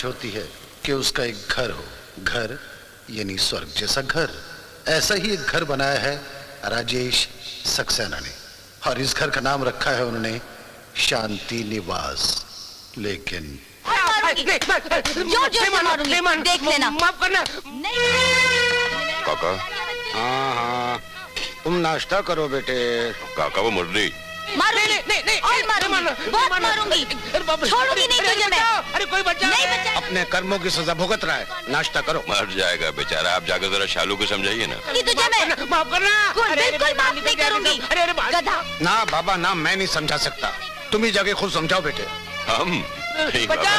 ख्वाहिश होती है कि उसका एक घर हो, घर यानी स्वर्ग जैसा घर। ऐसा ही एक घर बनाया है राजेश सक्सेना ने, और इस घर का नाम रखा है उन्होंने शांति निवास। लेकिन जोर से मारूंगी, देख लेना। माफ करना। काका। हाँ, तुम नाश्ता करो बेटे। काका वो मुरली। मारूंगी, और मारूंगी, बहुत मारूंगी, छोड़ूंगी नहीं तुझे मैं। अरे कोई बच्चा नहीं बच्चा। अपने कर्मों की सजा भुगत रहा है, नाश्ता करो। मर जाएगा बेचारा, आप जाकर जरा शालू को समझाइए ना। तुझे मैं माफ करना। बिल्कुल माफ नहीं करूंगी। गधा। ना बाबा ना, मैं नहीं समझा सकता, तुम ही जाके खुद समझाओ बेटे। हम नहीं बच्चा।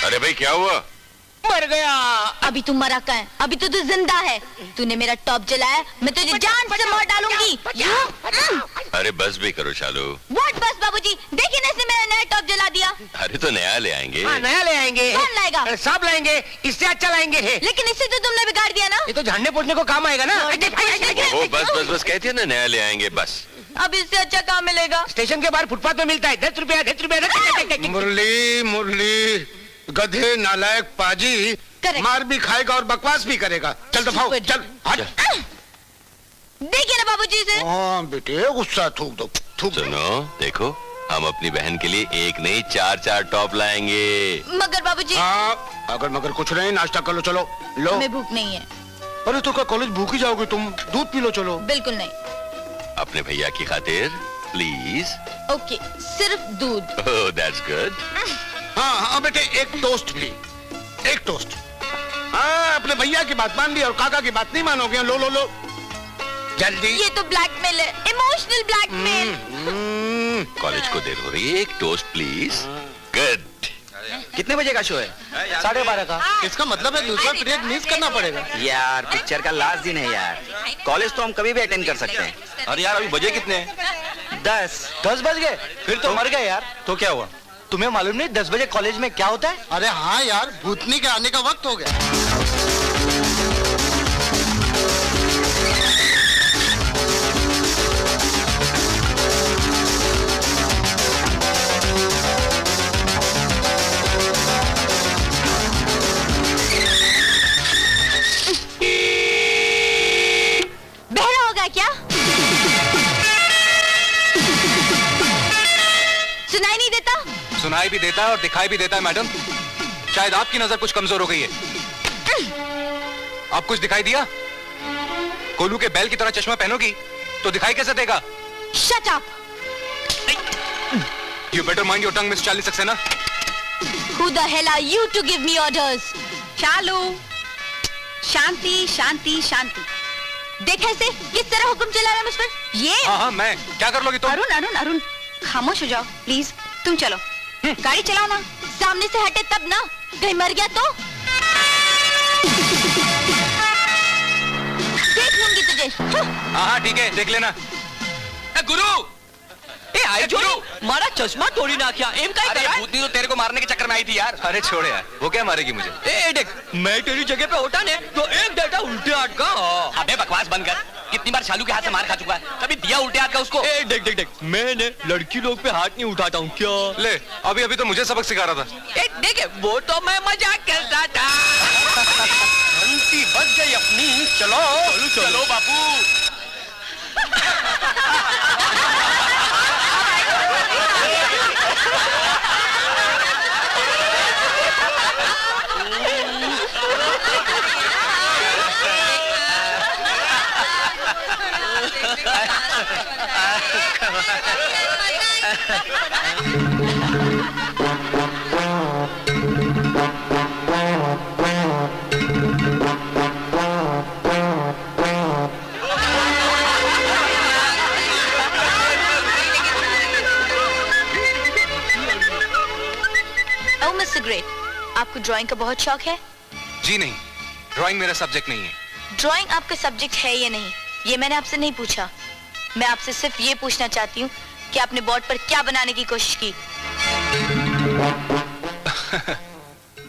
अरे भाई क्या हुआ? मर गया। अभी तू मरा का है, अभी तो तू जिंदा है। तूने मेरा टॉप जलाया, मैं तुझे जान से मार डालूंगी। अरे बस भी करो शालू। व्हाट बस बाबूजी, देखिए ना इसने मेरा नया टॉप जला दिया। अरे तो नया ले आएंगे। हाँ, नया ले आएंगे। कौन लाएगा? सब लाएंगे, इससे अच्छा लाएंगे। लेकिन इससे तो तुमने बिगाड़ दिया ना। ये तो झाड़ने पोछने को काम आएगा ना। वो बस बस बस कहती है ना, नया ले आएंगे बस। अब इससे अच्छा कहाँ मिलेगा? स्टेशन के बाहर फुटपाथ में मिलता है, 10 रुपया 10 रुपया। मुरली मुरली, गधे नालायक पाजी, मार भी खाएगा और बकवास भी करेगा। चल दफाओ, चल हट। देखिए ना बाबूजी से। हाँ बेटे, गुस्सा थूक दो, थूक दो। सुनो देखो, हम अपनी बहन के लिए एक नहीं 4-4 टॉप लाएंगे। मगर बाबूजी। हाँ, अगर मगर कुछ नहीं, नाश्ता कर लो, चलो लो। हमें भूख नहीं है। अरे तो क्या कॉलेज भूखी जाओगे तुम? दूध पी लो, चलो। बिल्कुल नहीं। अपने भैया की खातिर प्लीज। ओके, सिर्फ दूध। Oh that's good. हाँ हाँ बेटे, एक टोस्ट भी, एक टोस्ट। हाँ, अपने भैया की बात मान ली और काका की बात नहीं मानोगे। लो लो लो जल्दी। ये तो ब्लैकमेल है, इमोशनल ब्लैकमेल। कॉलेज को देर हो रही है, एक टोस्ट प्लीज। गुड। कितने बजे का शो है? 12:30 का। इसका मतलब है दूसरा पीरियड मिस करना पड़ेगा। यार पिक्चर का लास्ट दिन है यार, कॉलेज तो हम कभी भी अटेंड कर सकते हैं। अरे यार अभी बजे कितने हैं? 10 बज गए? फिर तो मर गए यार। तो क्या हुआ? तुम्हें मालूम नहीं 10 बजे कॉलेज में क्या होता है? अरे हाँ यार, भूतनी के आने का वक्त हो गया। बहरा होगा क्या? सुनाई नहीं देता? सुनाई भी देता है और दिखाई भी देता है मैडम। शायद आपकी नजर कुछ कमजोर हो गई है। आप कुछ दिखाई दिया? कोलू के बैल की तरह चश्मा पहनोगी तो दिखाई कैसे देगा? Shut up! You better mind your tongue, Miss Charlie Saxena. Who the hell are you to give me orders? चालू, शांति शांति शांति। देखा इसे, किस तरह हुक्म चला रहा है मुझ पर? ये हाँ हाँ, मैं क्या कर लोगी तुम? अरुण अरुण अरुण, खामोश हो जाओ प्लीज। तुम चलो, गाड़ी चलाओ ना। सामने से हटे तब ना, कहीं मर गया तो देख लूंगी तुझे। हाँ हाँ ठीक है, देख लेना। गुरु, आई गुरु, मारा चश्मा तोड़ी ना क्या? एम का अरे भूतनी तो तेरे को मारने के चक्कर में आई थी यार। अरे छोड़ यार, वो क्या मारेगी मुझे? ए देख, मैं तेरी जगह पे होता ने तो एक देता उल्टे हाथ का। अबे बकवास बंद कर। कितनी बार शालू के हाथ से मार खा चुका है, कभी दिया उल्टे हाथ का उसको। ए देख देख देख, मैंने लड़की लोग पे हाथ नहीं उठाता हूँ क्या? ले, अभी अभी तो मुझे सबक सिखा रहा था। ए देखे, वो तो मैं मजाक करता था। घंटी बज गई अपनी। चलो चलो बापू। Oh, Mr. Great, आपको ड्राइंग का बहुत शौक है? जी नहीं, ड्राइंग मेरा सब्जेक्ट नहीं है। ड्राइंग आपका सब्जेक्ट है या नहीं, ये मैंने आपसे नहीं पूछा। मैं आपसे सिर्फ ये पूछना चाहती हूँ कि आपने बोर्ड पर क्या बनाने की कोशिश की?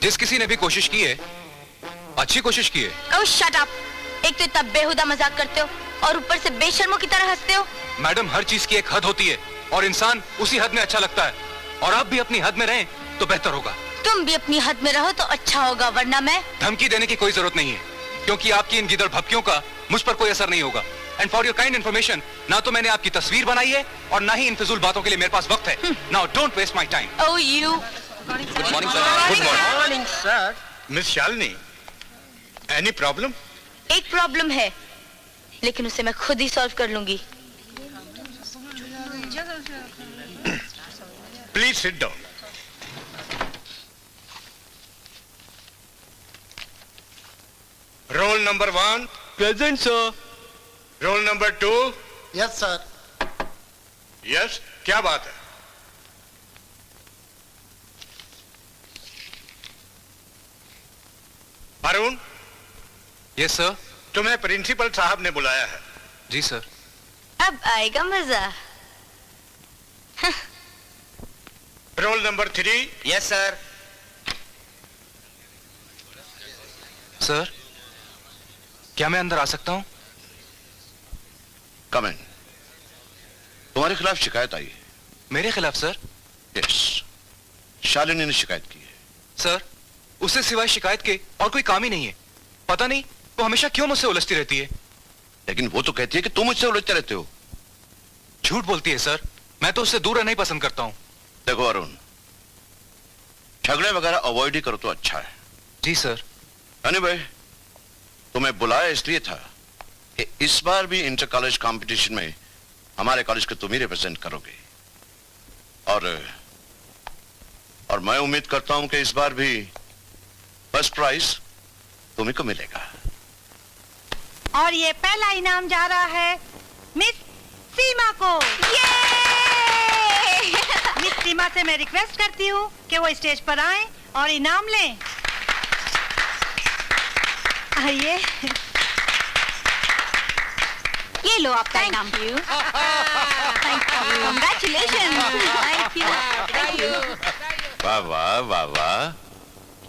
जिस किसी ने भी कोशिश की है अच्छी कोशिश की है। Oh, shut up! एक तो इतना बेहुदा मजाक करते हो और ऊपर से बेशर्मों की तरह हंसते हो। मैडम, हर चीज की एक हद होती है और इंसान उसी हद में अच्छा लगता है, और आप भी अपनी हद में रहें तो बेहतर होगा। तुम भी अपनी हद में रहो तो अच्छा होगा, वरना मैं धमकी देने की कोई जरूरत नहीं है, क्योंकि आपकी इन गिदड़ भपकियों का मुझ पर कोई असर नहीं होगा। And for your kind information, ना तो मैंने आपकी तस्वीर बनाई है और ना ही इन फिजूल बातों के लिए मेरे पास वक्त है। Now don't waste my time. Oh, you! Good morning sir. Good morning sir. Miss Shalini, any problem? एक प्रॉब्लम है, लेकिन उसे मैं खुद ही सॉल्व कर लूंगी। Please sit down. Roll number 1 present sir. Roll number 2। Yes sir. Yes, क्या बात है? Arun, yes sir. तुम्हें प्रिंसिपल साहब ने बुलाया है। जी सर। अब आएगा मजा। Roll number 3। Yes sir. Sir, क्या मैं अंदर आ सकता हूँ? कम इन। तुम्हारे खिलाफ शिकायत आई है। मेरे खिलाफ सर? यस, शालिनी ने शिकायत की है। सर, उससे सिवाय शिकायत के और कोई काम ही नहीं है। पता नहीं वो हमेशा क्यों मुझसे उलझती रहती है। लेकिन वो तो कहती है कि तुम मुझसे उलझते रहते हो। झूठ बोलती है सर। मैं तो उससे दूर रहना ही पसंद करता हूँ। देखो अरुण, झगड़े वगैरह अवॉइड ही करो तो अच्छा है। जी सर। भाई, तुम्हें बुलाया इसलिए था कि इस बार भी इंटर कॉलेज कंपटीशन में हमारे कॉलेज को तुम ही रिप्रेजेंट करोगे, और मैं उम्मीद करता हूं कि इस बार भी फर्स्ट प्राइज तुम्ही को मिलेगा। और ये पहला इनाम जा रहा है मिस सीमा को। मिस सीमा से मैं रिक्वेस्ट करती हूँ कि वो स्टेज पर आएं और इनाम लें। आइए। ये लो आपका इनाम। Congratulations! Thank you. Thank you. वाह वाह वाह वाह।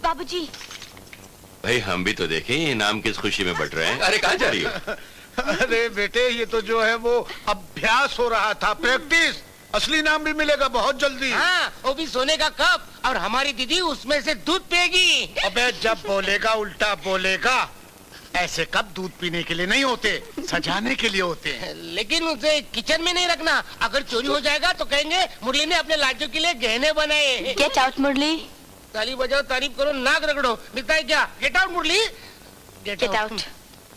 बाबूजी, भाई हम भी तो देखें इनाम किस खुशी में बट रहे हैं। अरे कहाँ जा रही हो? अरे बेटे, ये तो जो है वो अभ्यास हो रहा था, प्रैक्टिस। असली नाम भी मिलेगा बहुत जल्दी। हाँ, वो भी सोने का कप, और हमारी दीदी उसमें से दूध पिएगी। अबे जब बोलेगा उल्टा बोलेगा। ऐसे कप दूध पीने के लिए नहीं होते, सजाने के लिए होते हैं। लेकिन उसे किचन में नहीं रखना, अगर चोरी हो जाएगा तो कहेंगे मुरली ने अपने लाडो के लिए गहने बनाए। Get out Murali. ताली बजाओ, तारीफ करो, नाक रगड़ो, दिखता है क्या? Get out Murali. Get out.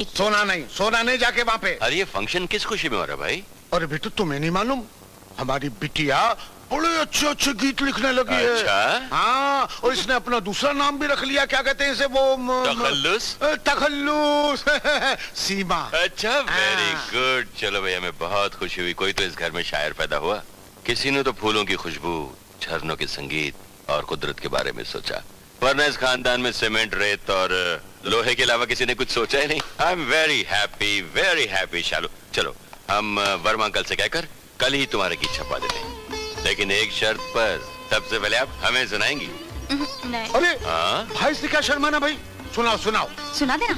सोना नहीं जाके वहाँ पे। अरे ये फंक्शन किस खुशी में हो रहा है भाई? अरे बेटा, तुम्हें नहीं मालूम, हमारी बिटिया बड़े अच्छे अच्छे गीत लिखने लगी है। अच्छा? हाँ, और इसने अपना दूसरा नाम भी रख लिया। क्या कहते हैं इसे? वो तखल्लुस? तखल्लुस। सीमा। अच्छा, वेरी गुड। चलो भाई, हमें बहुत खुशी हुई। कोई तो इस घर में शायर पैदा हुआ। किसी ने तो फूलों की खुशबू, झरनों के संगीत और कुदरत के बारे में सोचा, वरना इस खानदान में सीमेंट, रेत और लोहे के अलावा किसी ने कुछ सोचा ही नहीं। आई एम वेरी हैप्पी शालू। चलो हम वर्मा अंकल से कहकर कल ही तुम्हारे गीत छपवा देते हैं, लेकिन एक शर्त पर। सबसे पहले आप हमें सुनाएंगी। नहीं। अरे हाँ, भाई से क्या शर्माना भाई? सुनाओ। सुना देना।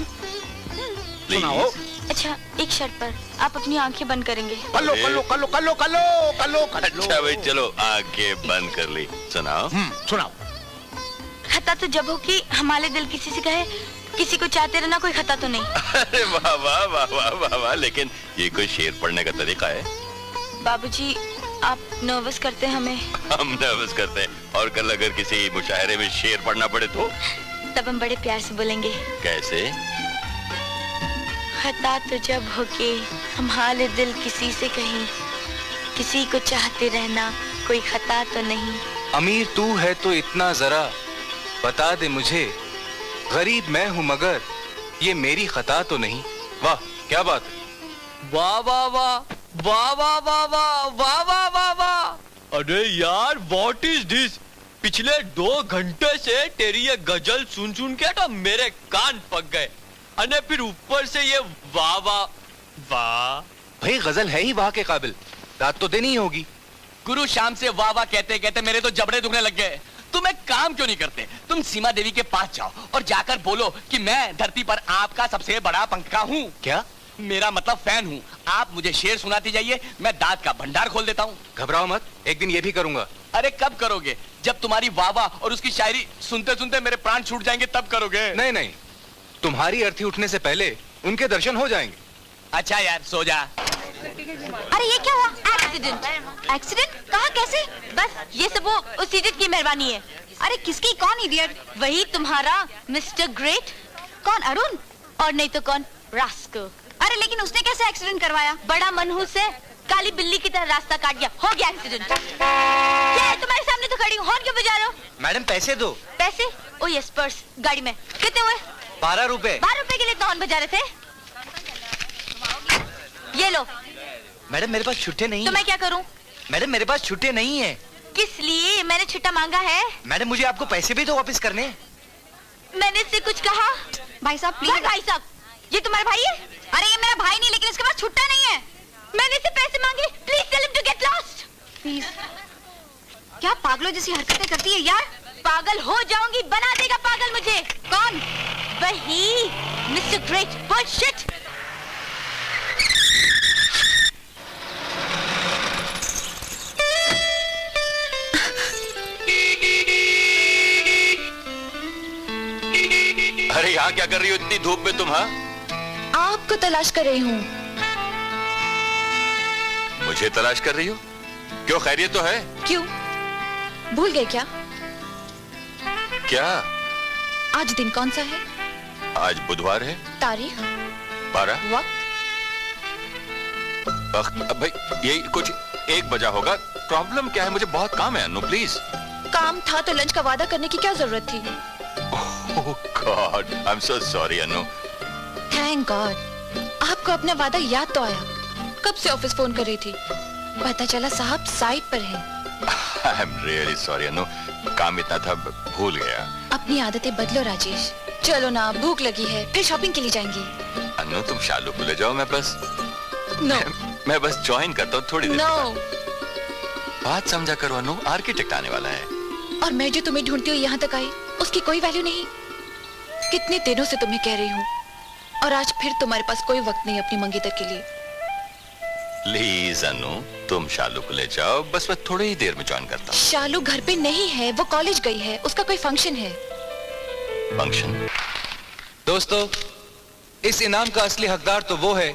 प्लीज। सुनाओ। अच्छा, एक शर्त पर। आप अपनी आंखें बंद करेंगे। कर लो। अच्छा भाई, चलो आंखें बंद कर ली। सुनाओ। सुनाओ। खता तो जब हो कि हमारे दिल किसी से कहे, किसी को चाहते रहना कोई खता तो नहीं। अरे वाह वाह वाह वाह वाह वाह, लेकिन ये कोई शेर पढ़ने का तरीका है? बाबूजी, आप नर्वस करते हैं हमें। हम नर्वस करते हैं, और कल अगर किसी मुशायरे में शेर पढ़ना पड़े तो? तब हम बड़े प्यार से बोलेंगे। कैसे? खता तो जब हो के हमारे दिल किसी से कहीं, किसी को चाहते रहना कोई खता तो नहीं। अमीर तू है तो इतना जरा बता दे मुझे, गरीब मैं हूँ मगर ये मेरी खता तो नहीं। वाह क्या बात है। वाह वाह वाह वाह वाह वाह वाह वाह वाह वाह वाह। अरे यार, व्हाट इज दिस? पिछले 2 घंटे से तेरी ये गजल सुन के तो मेरे कान पक गए, अने फिर ऊपर से ये वाह वाह वाह। भाई गजल है ही वाह के काबिल, रात तो देनी ही होगी। गुरु शाम से वाह वाह कहते कहते मेरे तो जबड़े दुखने लग गए। तुम एक काम क्यों नहीं करते? तुम सीमा देवी के पास जाओ और जाकर बोलो कि मैं धरती पर आपका सबसे बड़ा पंखा हूँ। क्या? मेरा मतलब फैन हूँ। आप मुझे शेर सुनाती जाइए, मैं दांत का भंडार खोल देता हूँ। घबराओ मत, एक दिन ये भी करूंगा। अरे कब करोगे? जब तुम्हारी वाह वाह और उसकी शायरी सुनते सुनते मेरे प्राण छूट जाएंगे तब करोगे। नहीं नहीं, तुम्हारी अर्थी उठने से पहले उनके दर्शन हो जाएंगे। अच्छा यार, सो जा। अरे ये क्या हुआ? एक्सीडेंट। एक्सीडेंट? कहाँ, कैसे? बस ये सब वो उस इडियट की मेहरबानी है। अरे किसकी? कौन इडियट? वही तुम्हारा मिस्टर ग्रेट। कौन? अरुण? और नहीं तो कौन? रास्को। अरे लेकिन उसने कैसे एक्सीडेंट करवाया? बड़ा मनहूस है, काली बिल्ली की तरह रास्ता काट गया, हो गया एक्सीडेंट। क्या है, तुम्हारे सामने तो खड़ी हूँ, हॉर्न क्यों बजा रहे हो? मैडम पैसे दो। पैसे? ओ यस, पर्स गाड़ी में। कितने हुए? 12 रुपए। 12 रुपए के लिए तो हॉर्न बजा रहे थे। ये लो। मैडम मेरे पास छुट्टे नहीं तो है। मैं क्या करूं? मैडम मेरे पास छुट्टे नहीं है। किस लिए? मैंने छुट्टा मांगा है। मैडम मुझे आपको पैसे भी तो वापस करने। मैंने इससे कुछ कहा? भाई साहब प्लीज। भाई साहब, ये तुम्हारा भाई है? अरे ये मेरा भाई नहीं, लेकिन इसके पास छुट्टा नहीं है। मैंने इससे पैसे मांगे। Please tell him to get lost. Please. क्या पागलों जैसी हरकतें करती है यार? पागल हो जाऊंगी, बना देगा पागल मुझे। कौन? वही मिस्टर ग्रेट। बुलशिट। अरे यहाँ क्या कर रही हो इतनी धूप में तुम? हाँ, आपको तलाश कर रही हूँ। मुझे तलाश कर रही हो? क्यों, खैरियत तो है? क्यों, भूल गए क्या? क्या? आज दिन कौन सा है? आज बुधवार है। तारीख? 12। वक्त? अब भाई यही कुछ 1 बजा होगा। प्रॉब्लम क्या है? मुझे बहुत काम है अनु, प्लीज। काम था तो लंच का वादा करने की क्या जरूरत थी? Oh god, I am so sorry Anu. Thank god, आपको अपना वादा याद तो आया। कब से ऑफिस फोन कर रही थी, पता चला साहब साइट पर हैं। आई एम रियली सॉरी अनु, काम इतना था भूल गया। अपनी आदतें बदलो राजेश। चलो ना, भूख लगी है, फिर शॉपिंग के लिए जाएंगे। अनु तुम शालू को ले जाओ, मैं बस नो। मैं बस ज्वाइन करता हूँ थोड़ी देर। नो। बात समझा करो अनु, आर्किटेक्ट आने वाला है। और मैं जो तुम्हें ढूंढती हूँ यहाँ तक आई, उसकी कोई वैल्यू नहीं। कितने दिनों से तुम्हें कह रही हूँ, और आज फिर तुम्हारे पास कोई वक्त नहीं अपनी मंगेतर के लिए। प्लीज अनु, तुम शालू को ले जाओ, बस मैं थोड़ी ही देर में ज्वाइन करता हूँ। शालू घर पे नहीं है, वो कॉलेज गई है, उसका कोई फंक्शन है। फंक्शन? दोस्तों, इस इनाम का असली हकदार तो वो है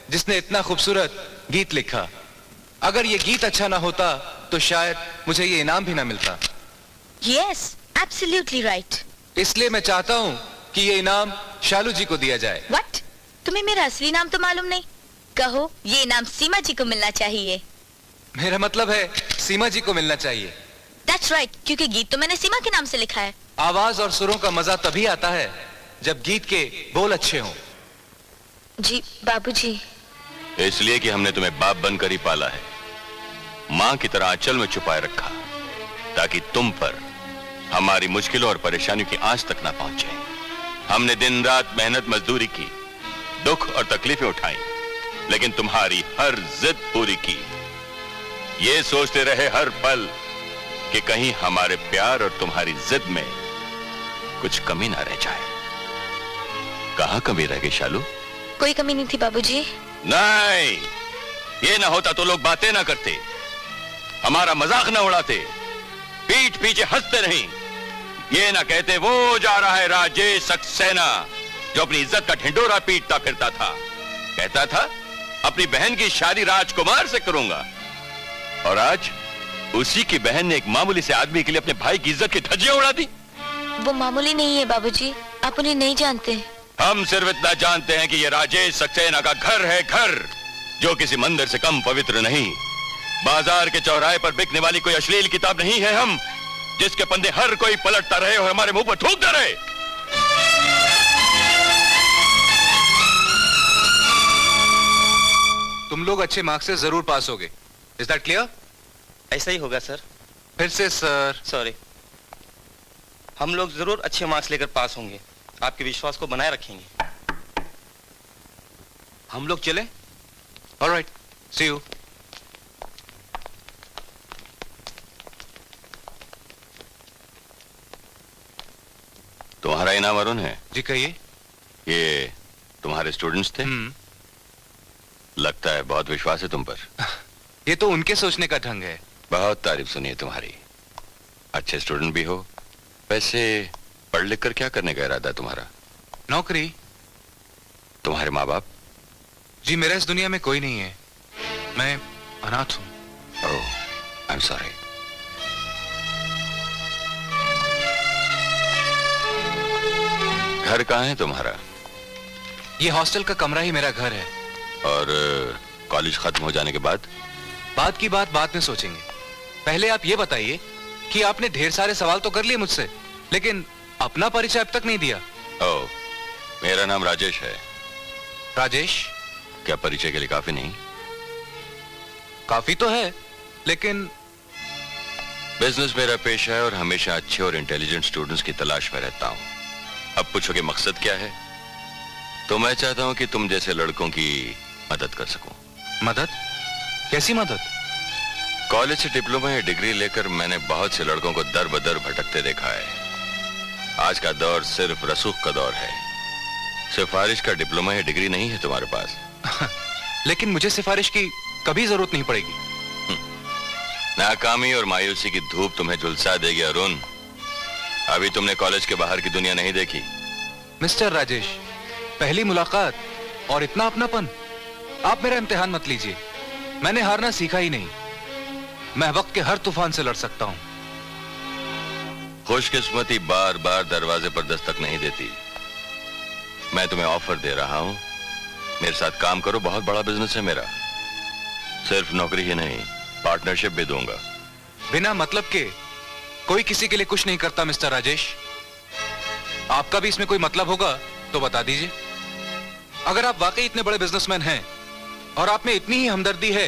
जिसने इतना खूबसूरत गीत लिखा। अगर ये गीत अच्छा ना होता तो शायद मुझे ये इनाम भी ना मिलता। Yes, absolutely right. इसलिए मैं चाहता हूँ कि ये इनाम शालू जी को दिया जाए। What? तुम्हें मेरा असली नाम तो मालूम नहीं? कहो, ये इनाम सीमा जी को मिलना चाहिए। मेरा मतलब है सीमा जी को मिलना चाहिए। That's right, क्योंकि गीत तो मैंने सीमा के नाम से लिखा है। आवाज और सुरों का मजा तभी आता है जब गीत के बोल अच्छे हों। जी बाबूजी। इसलिए कि हमने तुम्हें बाप बनकर ही पाला है, माँ की तरह आंचल में छुपाए रखा, ताकि तुम पर हमारी मुश्किलों और परेशानियों की आंच तक ना पहुंचे। हमने दिन रात मेहनत मजदूरी की, दुख और तकलीफें उठाई, लेकिन तुम्हारी हर जिद पूरी की। ये सोचते रहे हर पल कि कहीं हमारे प्यार और तुम्हारी जिद में कुछ कमी ना रह जाए। कहाँ कमी रह गई शालू? कोई कमी नहीं थी बाबूजी। नहीं, ये ना होता तो लोग बातें ना करते, हमारा मजाक ना उड़ाते, पीठ पीछे हंसते नहीं, ये ना कहते वो जा रहा है राजेश सक्सेना जो अपनी इज्जत का ढिंडोरा पीटता फिरता था। कहता था अपनी बहन की शादी राजकुमार से करूंगा, और आज उसी की बहन ने एक मामूली से आदमी के लिए अपने भाई की इज्जत की धज्जियां उड़ा दी। वो मामूली नहीं है बाबूजी, आप उन्हें नहीं जानते। हम सिर्फ इतना जानते हैं कि ये राजेश सक्सेना का घर है, घर जो किसी मंदिर से कम पवित्र नहीं, बाजार के चौराहे पर बिकने वाली कोई अश्लील किताब नहीं है हम, जिसके पन्ने हर कोई पलटता रहे और हमारे मुंह पर थूकता रहे। तुम लोग अच्छे मार्क्स से जरूर पास होगे। Is that clear? ऐसा ही होगा सर। फिर से सर। सॉरी। हम लोग जरूर अच्छे मार्क्स लेकर पास होंगे, आपके विश्वास को बनाए रखेंगे। हम लोग चले? Alright, see you. तुम्हारा इनाम अरुण है? जी कहिए। ये तुम्हारे स्टूडेंट्स थे? लगता है बहुत विश्वास है तुम पर। ये तो उनके सोचने का ढंग है। बहुत तारीफ सुनी है तुम्हारी। अच्छे स्टूडेंट भी हो। वैसे पढ़ लिख कर क्या करने का इरादा है तुम्हारा? नौकरी। तुम्हारे माँ बाप? जी मेरा इस दुनिया में कोई नहीं है, मैं अनाथ हूँ। ओह, आई एम सॉरी। घर कहाँ है तुम्हारा? ये हॉस्टल का कमरा ही मेरा घर है। और कॉलेज खत्म हो जाने के बाद? बात की बात बाद में सोचेंगे। पहले आप ये बताइए कि आपने ढेर सारे सवाल तो कर लिए मुझसे, लेकिन अपना परिचय अब तक नहीं दिया। ओह, मेरा नाम राजेश है। राजेश? क्या परिचय के लिए काफी नहीं? काफी तो है, लेकिन बिजनेस मेरा पेशा है और हमेशा अच्छे और इंटेलिजेंट स्टूडेंट्स की तलाश में रहता हूं। अब पूछोगे मकसद क्या है? तो मैं चाहता हूं कि तुम जैसे लड़कों की मदद कर सकूं। मदद? कैसी मदद? कॉलेज से डिप्लोमा या डिग्री लेकर मैंने बहुत से लड़कों को दर बदर भटकते देखा है। आज का दौर सिर्फ रसूख का दौर है। सिफारिश का डिप्लोमा या डिग्री नहीं है तुम्हारे पास। लेकिन मुझे सिफारिश की कभी जरूरत नहीं पड़ेगी। नाकामी और मायूसी की धूप तुम्हें झुलसा देगी अरुण। अभी तुमने कॉलेज के बाहर की दुनिया नहीं देखी। मिस्टर राजेश, पहली मुलाकात और इतना अपनापन। आप मेरा इम्तिहान मत लीजिए। मैंने हारना सीखा ही नहीं। मैं वक्त के हर तूफान से लड़ सकता हूं। खुशकिस्मती बार बार दरवाजे पर दस्तक नहीं देती। मैं तुम्हें ऑफर दे रहा हूं, मेरे साथ काम करो। बहुत बड़ा बिजनेस है मेरा। सिर्फ नौकरी ही नहीं, पार्टनरशिप भी दूंगा। बिना मतलब के कोई किसी के लिए कुछ नहीं करता मिस्टर राजेश। आपका भी इसमें कोई मतलब होगा तो बता दीजिए। अगर आप वाकई इतने बड़े बिजनेसमैन हैं और आप में इतनी ही हमदर्दी है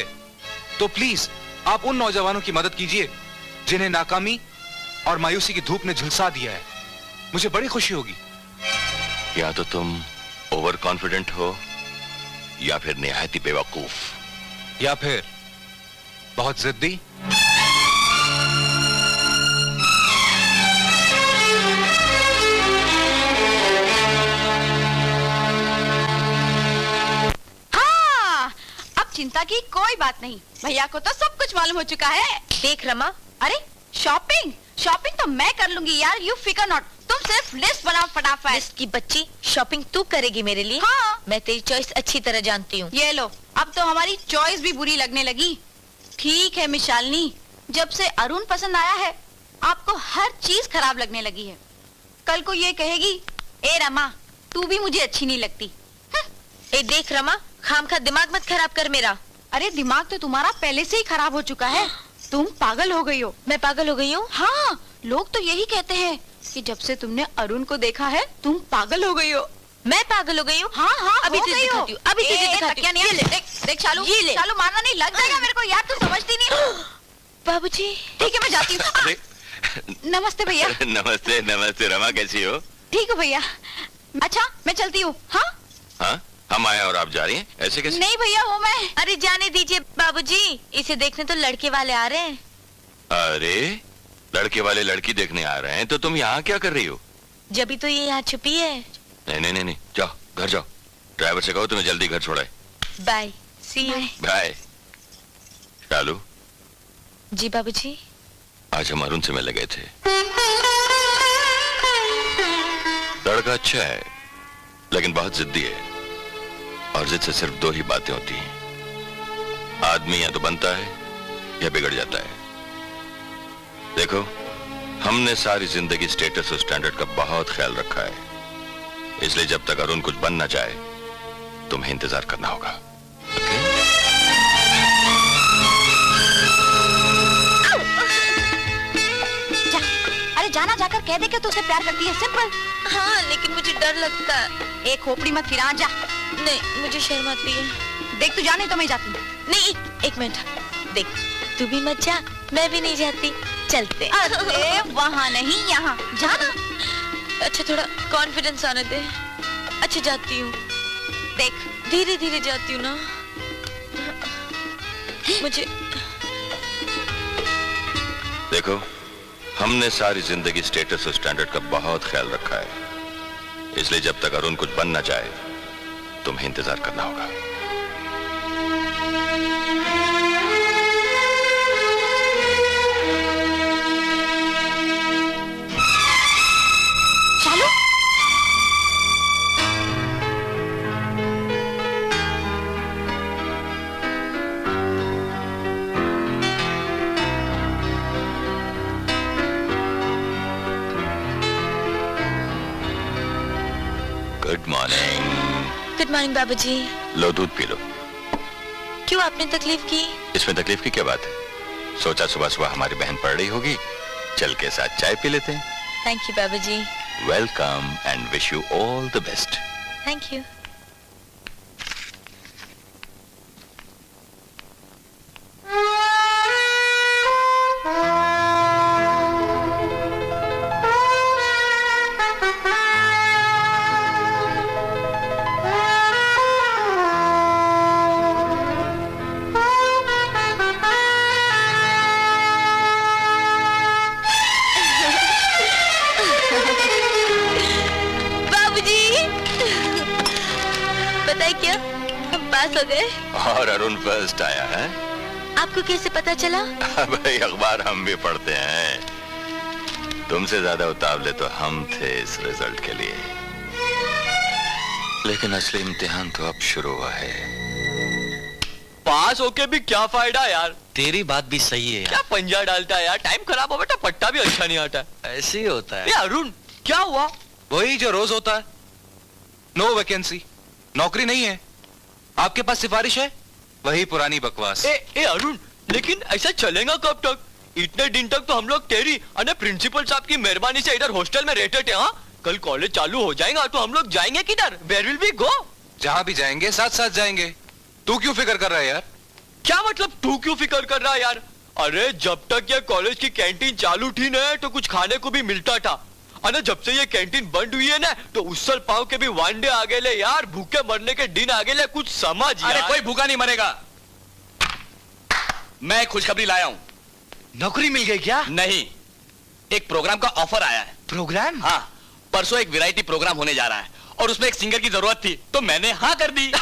तो प्लीज आप उन नौजवानों की मदद कीजिए जिन्हें नाकामी और मायूसी की धूप ने झुलसा दिया है। मुझे बड़ी खुशी होगी। या तो तुम ओवर कॉन्फिडेंट हो या फिर निहायती बेवकूफ, या फिर बहुत जिद्दी। हाँ, अब चिंता की कोई बात नहीं। भैया को तो सब कुछ मालूम हो चुका है। देख रमा, अरे शॉपिंग शॉपिंग तो मैं कर लूंगी यार, यू फिकर नॉट। तुम सिर्फ लिस्ट बनाओ फटाफट। लिस्ट की बच्ची, शॉपिंग तू करेगी मेरे लिए? हाँ। मैं तेरी चॉइस अच्छी तरह जानती हूँ। ये लो, अब तो हमारी चॉइस भी बुरी लगने लगी। ठीक है मिशालनी, जब से अरुण पसंद आया है आपको हर चीज खराब लगने लगी है। कल को ये कहेगी, ए रमा तू भी मुझे अच्छी नहीं लगती। ए देख रमा, खामखा दिमाग मत खराब कर मेरा। अरे दिमाग तो तुम्हारा पहले से ही खराब हो चुका है। तुम पागल हो गई हो। मैं पागल हो गई हूँ? हाँ, लोग तो यही कहते हैं कि जब से तुमने अरुण को देखा है तुम पागल हो गई हो। मैं पागल हो गई हूँ? हाँ हाँ, अभी हो तुझे गई हो। दिखाती हूँ, अभी तुझे दिखाती हूँ। ये ले, देख शालू, ये ले। शालू मारना नहीं, लग जाएगा मेरे को यार, तू समझती नहीं। बाबूजी। ठीक है मैं जाती हूँ। नमस्ते भैया। नमस्ते नमस्ते। रमा कैसी हो? ठीक है भैया। अच्छा मैं चलती हूँ। हाँ हाँ, हम आए और आप जा रही हैं? ऐसे कैसे? नहीं भैया, वो मैं। अरे जाने दीजिए बाबूजी, इसे देखने तो लड़के वाले आ रहे हैं। अरे लड़के वाले लड़की देखने आ रहे हैं तो तुम यहाँ क्या कर रही हो? जब तो ये यहाँ छुपी है। नहीं नहीं नहीं नहीं, जाओ घर जाओ। ड्राइवर से कहो तुम्हें जल्दी घर छोड़े। Bye, see you. Bye. Shalu. जी बाबूजी। आज हम अरुण से मिलने गए थे। लड़का अच्छा है लेकिन बहुत जिद्दी है और जिद से सिर्फ दो ही बातें होती हैं, आदमी या तो बनता है या बिगड़ जाता है। देखो, हमने सारी जिंदगी स्टेटस और स्टैंडर्ड का बहुत ख्याल रखा है, इसलिए जब तक अरुण कुछ बनना चाहे तुम्हें इंतजार करना होगा। अरे जाना, जाकर कह दे कि तू उसे प्यार करती है, सिंपल। हाँ लेकिन मुझे डर लगता है। एक खोपड़ी मत फिरा, जा। नहीं, मुझे शर्म आती है। देख तू जाने तो मैं जाती। नहीं, एक मिनट देख, तू भी मत जा, मैं भी नहीं जाती। चलते। अरे वहाँ नहीं, यहाँ जाना। अच्छा थोड़ा कॉन्फिडेंस आने दे। अच्छा जाती हूँ। देख धीरे धीरे जाती हूँ ना। मुझे देखो, हमने सारी जिंदगी स्टेटस और स्टैंडर्ड का बहुत ख्याल रखा है, इसलिए जब तक अरुण कुछ बन ना जाए तुम्हें इंतजार करना होगा। Good morning. गुड मॉर्निंग बाबूजी। लो दूध पी लो। क्यों आपने तकलीफ की? इसमें तकलीफ की क्या बात है? सोचा सुबह सुबह हमारी बहन पढ़ रही होगी, चल के साथ चाय पी लेते हैं। थैंक यू बाबूजी। Welcome and wish you all the best. Thank you. Pass हो गए और अरुण फर्स्ट आया है। आपको कैसे पता चला? भाई अखबार हम भी पढ़ते हैं। तुमसे ज्यादा उतावले तो हम थे इस रिजल्ट के लिए, लेकिन असली इम्तिहान तो अब शुरू हुआ है। पास होके भी क्या फायदा यार। तेरी बात भी सही है यार। क्या पंजा डालता है यार, टाइम खराब हो बेटा, पट्टा भी अच्छा नहीं आता। ऐसे ही होता है। अरुण क्या हुआ? वही जो रोज होता है, नो वैकेंसी, नौकरी नहीं है, आपके पास सिफारिश है, वही पुरानी बकवास। ए अरुण, लेकिन ऐसा चलेगा कब तक? इतने दिन तक तो हम लोग तेरी और प्रिंसिपल साहब की मेहरबानी से इधर हॉस्टल में रहते थे। हाँ, कल कॉलेज चालू हो जाएगा तो हम लोग जाएंगे किधर? Where will we go? जहां भी जाएंगे साथ साथ जाएंगे। तू क्यों फिक्र कर रहा है यार? क्या मतलब तू क्यों फिक्र कर रहा है यार? अरे जब तक ये कॉलेज की कैंटीन चालू थी ना तो कुछ खाने को भी मिलता था, और जब से ये कैंटीन बंद हुई है ना तो उसल पाव के भी वांडे आगे ले यार, भूखे मरने के दिन आगे ले, कुछ समझ यार। अरे कोई भूखा नहीं मरेगा। मैं खुशखबरी लाया हूँ। नौकरी मिल गई क्या? नहीं, एक प्रोग्राम का ऑफर आया है। प्रोग्राम? हाँ, परसों एक वैरायटी प्रोग्राम होने जा रहा है और उसमें एक सिंगर की जरूरत थी तो मैंने हाँ कर दी।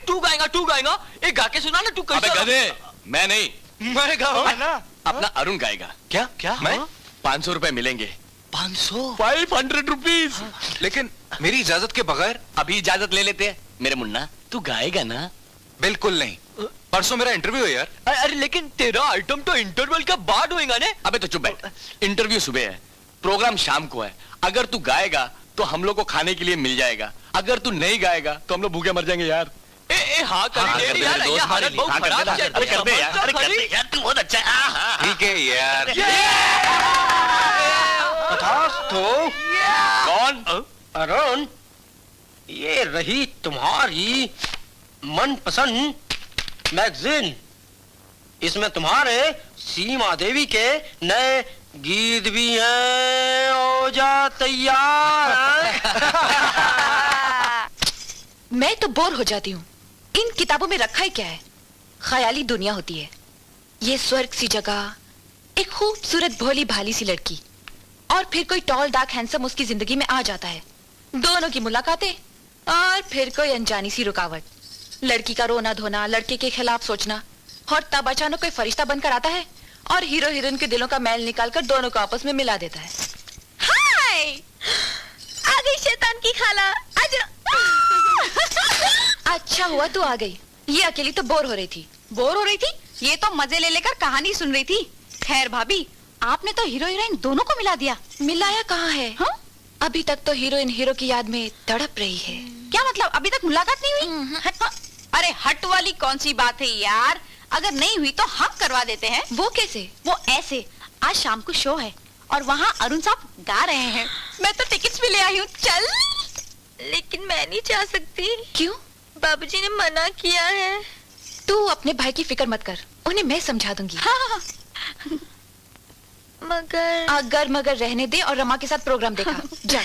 तू गाएगा? एक गा के सुना ना। तू अबे गधे, मैं नहीं, मैं गाऊंगा ना। अपना अरुण गाएगा। क्या क्या? मैं 500 रुपए मिलेंगे। 500? 500 रुपीज। लेकिन मेरी इजाजत के बगैर? अभी इजाजत ले लेते हैं। मेरे मुन्ना, तू गाएगा ना? बिल्कुल नहीं, परसों मेरा इंटरव्यू है यार। अरे लेकिन तेरा आइटम तो इंटरवल के बाद होएगा ने। अबे तो चुप बैठ। इंटरव्यू सुबह है, प्रोग्राम शाम को है। अगर तू गाएगा तो हम लोग को खाने के लिए मिल जाएगा, अगर तू नहीं गाएगा तो हम लोग भूखे मर जाएंगे यार। हाँ कर दे यार, ये हालत बहुत खराब है। अरे कर दे यार, अरे कर दे यार, तू बहुत अच्छा है। ठीक है यार। कौन? अरुण, ये रही तुम्हारी मनपसंद मैगजीन। इसमें तुम्हारे सीमा देवी के नए गीत भी हैं। हो जा तैयार। मैं तो बोर हो जाती हूँ। इन किताबों में रखा ही क्या है? ख्याली दुनिया होती है। ये स्वर्ग सी जगह, एक खूबसूरत भोली भाली सी लड़की, और फिर कोई टॉल डार्क हैंडसम उसकी जिंदगी में आ जाता है। दोनों की मुलाकातें और फिर कोई अनजानी सी रुकावट, लड़की का रोना धोना, लड़के के खिलाफ सोचना, और तब अचानक कोई फरिश्ता बनकर आता है और हीरो हीरोइन के दिलों का मैल निकालकर दोनों को आपस में मिला देता है। हाय, आ गई शैतान की खाला, आजा। अच्छा हुआ तू आ गई, ये अकेली तो बोर हो रही थी। बोर हो रही थी? ये तो मजे ले लेकर कहानी सुन रही थी। खैर भाभी, आपने तो हीरो हीरोइन दोनों को मिला दिया। मिलाया कहाँ है? हाँ? अभी तक तो हीरोइन हीरो की याद में तड़प रही है। क्या मतलब अभी तक मुलाकात नहीं हुई? हट। अरे हट वाली कौन सी बात है यार, अगर नहीं हुई तो हम करवा देते हैं। वो कैसे? वो ऐसे, आज शाम को शो है और वहाँ अरुण साहब गा रहे हैं। मैं तो टिकट्स भी ले आई हूँ, चल। लेकिन मैं नहीं जा सकती। क्यों? बाबूजी ने मना किया है। तू अपने भाई की फिक्र मत कर, उन्हें मैं समझा दूंगी। हाँ। मगर अगर मगर रहने दे और रमा के साथ प्रोग्राम देखा। जा।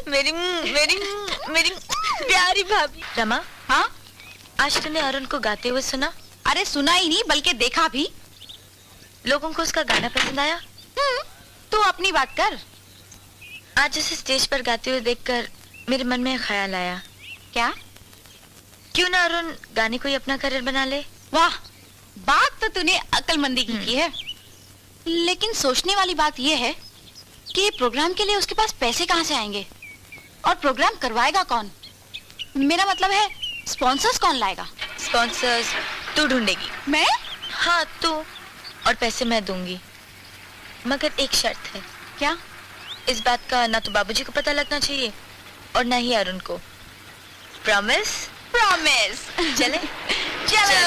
मेरी मेरी मेरी प्यारी भाभी। रमा, हाँ? आज तूने अरुण को गाते हुए सुना? अरे सुना ही नहीं बल्कि देखा भी। लोगों को उसका गाना पसंद आया? तू अपनी बात कर। आज उसे स्टेज पर गाते हुए देखकर मेरे मन में एक ख्याल आया। क्या? क्यों ना अरुण गाने को ही अपना करियर बना ले। वाह, बात तो तूने अक्लमंदी की है। लेकिन सोचने वाली बात यह है कि ये प्रोग्राम के लिए उसके पास पैसे कहाँ से आएंगे और प्रोग्राम करवाएगा कौन? मेरा मतलब है स्पॉन्सर्स कौन लाएगा? स्पॉन्सर्स तू ढूंढेगी। मैं? हाँ तू, और पैसे मैं दूंगी, मगर एक शर्त है। क्या? इस बात का ना तो बाबूजी को पता लगना चाहिए और ना ही अरुण को। प्रॉमिस? प्रॉमिस। चले? चलो।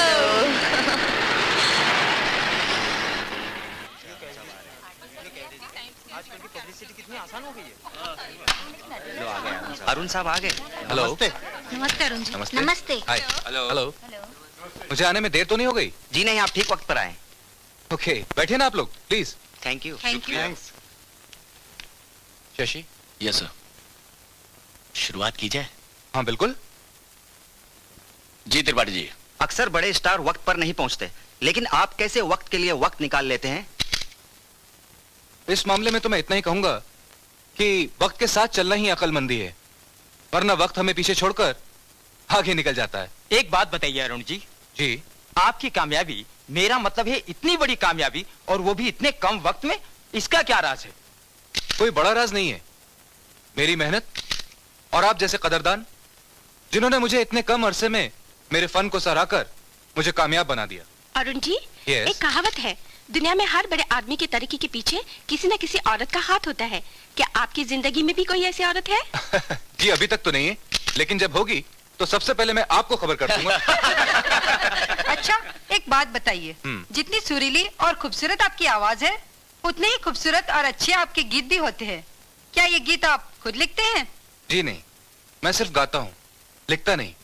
अरुण साहब आ गए। हेलो। नमस्ते अरुण जी। नमस्ते। नमस्ते। हाय। हेलो। मुझे आने में देर तो नहीं हो गई? जी नहीं, आप ठीक वक्त पर आए। ओके, बैठिए ना आप लोग please. Thank you. Thank you. Shashi. Yes sir, शुरुआत की जाए। हाँ बिल्कुल। जी त्रिपाठी जी। अक्सर बड़े स्टार वक्त पर नहीं पहुंचते, लेकिन आप कैसे वक्त के लिए वक्त निकाल लेते हैं? इस मामले में तो मैं इतना ही कहूंगा कि वक्त के साथ चलना ही अक्लमंदी है, वरना वक्त हमें पीछे छोड़कर आगे निकल जाता है। एक बात बताइए अरुण जी। जी। आपकी कामयाबी, मेरा मतलब है इतनी बड़ी कामयाबी, और वो भी इतने कम वक्त में, इसका क्या राज है? कोई बड़ा राज नहीं है, मेरी मेहनत और आप जैसे कदरदान, जिन्होंने मुझे इतने कम अरसे में मेरे फन को सराहकर मुझे कामयाब बना दिया। अरुण जी, Yes? एक कहावत है, दुनिया में हर बड़े आदमी की तरक्की के पीछे किसी न किसी औरत का हाथ होता है। क्या आपकी जिंदगी में भी कोई ऐसी औरत है? जी अभी तक तो नहीं है, लेकिन जब होगी तो सबसे पहले मैं आपको खबर कर दूंगा। अच्छा, एक बात बताइए, जितनी सुरीली और खूबसूरत आपकी आवाज है, उतने ही खूबसूरत और अच्छे आपके गीत भी होते हैं। क्या ये गीत आप खुद लिखते हैं? जी नहीं, मैं सिर्फ गाता हूँ, लिखता नहीं।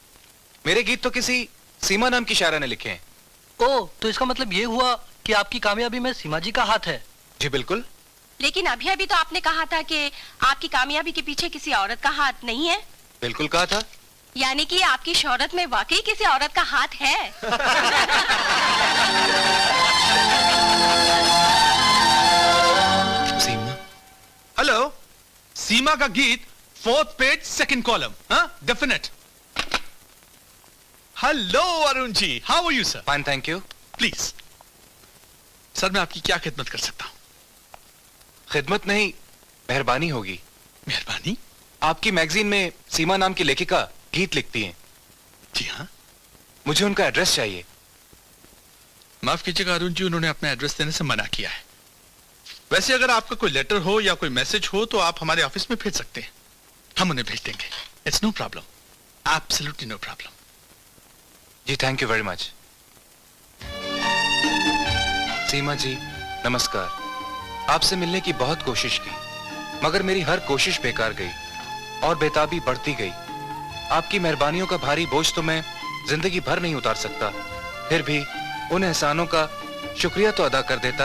मेरे गीत तो किसी सीमा नाम की शायरा ने लिखे हैं। ओ, तो इसका मतलब ये हुआ कि आपकी कामयाबी में सीमा जी का हाथ है। जी बिल्कुल। लेकिन अभी अभी तो आपने कहा था कि आपकी कामयाबी के पीछे किसी औरत का हाथ नहीं है। बिल्कुल कहा था। यानी कि आपकी शोहरत में वाकई किसी औरत का हाथ है। सीमा। हेलो, सीमा का गीत 4th पेज 2nd कॉलम। हाँ, definite. Hello Arun ji, how are you sir? Fine thank you. Please sir, मैं आपकी क्या खिदमत कर सकता हूँ? खिदमत नहीं, मेहरबानी होगी। मेहरबानी? आपकी मैगजीन में सीमा नाम की लेखिका गीत लिखती हैं। जी हाँ। मुझे उनका एड्रेस चाहिए। माफ कीजिएगा अरुण जी, उन्होंने अपना एड्रेस देने से मना किया है। वैसे अगर आपका कोई लेटर हो या कोई मैसेज हो तो आप हमारे ऑफिस में भेज सकते हैं, हम उन्हें भेज देंगे। It's no problem, absolutely no problem. जी thank you very much. Seema ji नमस्कार। आपसे मिलने की बहुत कोशिश की, मगर मेरी हर कोशिश बेकार गई और बेताबी बढ़ती गई। आपकी मेहरबानियों का भारी बोझ तो मैं जिंदगी भर नहीं उतार सकता, फिर भी उन एहसानों का शुक्रिया तो अदा कर देता,